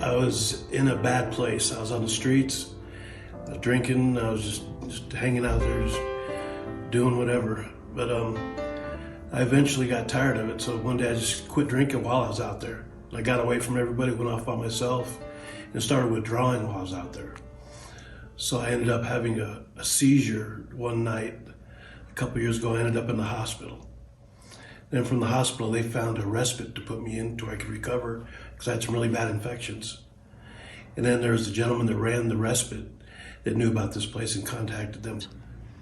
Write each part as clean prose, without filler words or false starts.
I was in a bad place. I was on the streets, I was drinking, I was just hanging out there, just doing whatever. But I eventually got tired of it, so one day I just quit drinking while I was out there. I got away from everybody, went off by myself, and started withdrawing while I was out there. So I ended up having a seizure one night a couple years ago. I ended up in the hospital. Then from the hospital, they found a respite to put me in to where I could recover because I had some really bad infections. And then there was a gentleman that ran the respite that knew about this place and contacted them.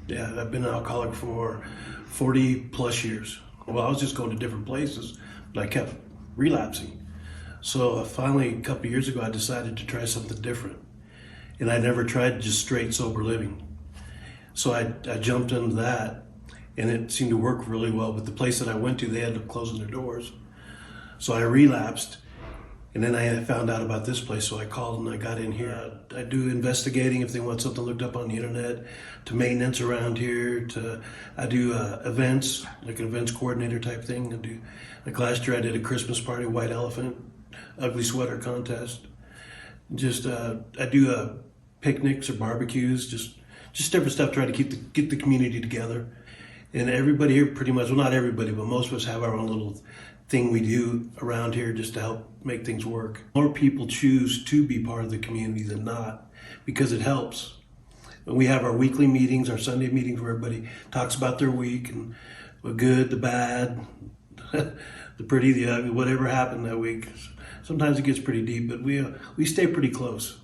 Yeah, I've been an alcoholic for 40 plus years. Well, I was just going to different places, but I kept relapsing. So finally, a couple of years ago, I decided to try something different. And I never tried just straight sober living. So I jumped into that, and it seemed to work really well. But the place that I went to, they ended up closing their doors. So I relapsed, and then I found out about this place, so I called and I got in here. I do investigating if they want something looked up on the internet, to maintenance around here, I do events, like an events coordinator type thing. Like last year I did a Christmas party, white elephant, ugly sweater contest. I do picnics or barbecues, just different stuff, try to get the community together. And everybody here pretty much, well not everybody, but most of us have our own little thing we do around here just to help make things work. More people choose to be part of the community than not because it helps. And we have our weekly meetings, our Sunday meetings where everybody talks about their week and the good, the bad, the pretty, the ugly, whatever happened that week. Sometimes it gets pretty deep, but we stay pretty close.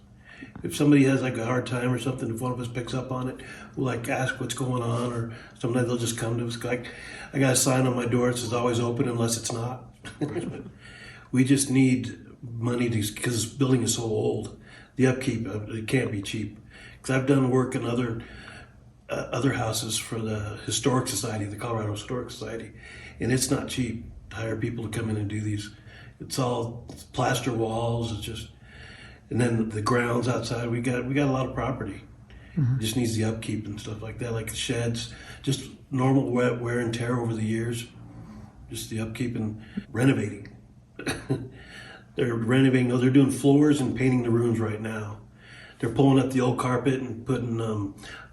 If somebody has like a hard time or something, if one of us picks up on it, we'll like ask what's going on, or sometimes they'll just come to us. Like, I got a sign on my door that says always open unless it's not. We just need money because this building is so old. The upkeep, it can't be cheap. Because I've done work in other houses for the Historic Society, the Colorado Historic Society, and it's not cheap to hire people to come in and do these. It's all plaster walls. It's just. And then the grounds outside, we got a lot of property. Mm-hmm. It just needs the upkeep and stuff like that, like the sheds, just normal wear and tear over the years, just the upkeep and renovating. They're renovating, they're doing floors and painting the rooms right now. They're pulling up the old carpet and putting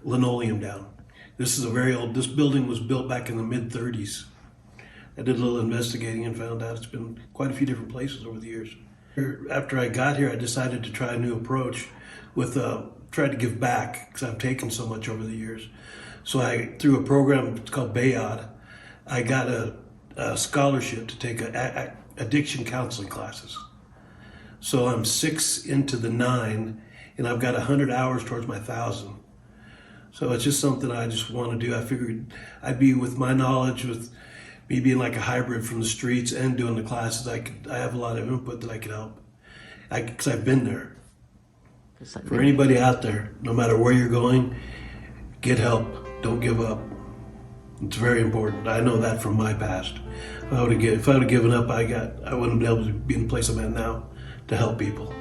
linoleum down. This building was built back in the mid-30s. I did a little investigating and found out it's been quite a few different places over the years. After I got here, I decided to try a new approach with try to give back because I've taken so much over the years. So through a program called Bayod, I got a scholarship to take addiction counseling classes. So I'm 6 into the 9, and I've got 100 hours towards my 1,000. So it's just something I just want to do. I figured I'd be, with my knowledge, with me being like a hybrid from the streets and doing the classes, I have a lot of input that I could help. Because I've been there. For anybody out there, no matter where you're going, get help. Don't give up. It's very important. I know that from my past. If I would have given up, I wouldn't be able to be in the place I'm at now to help people.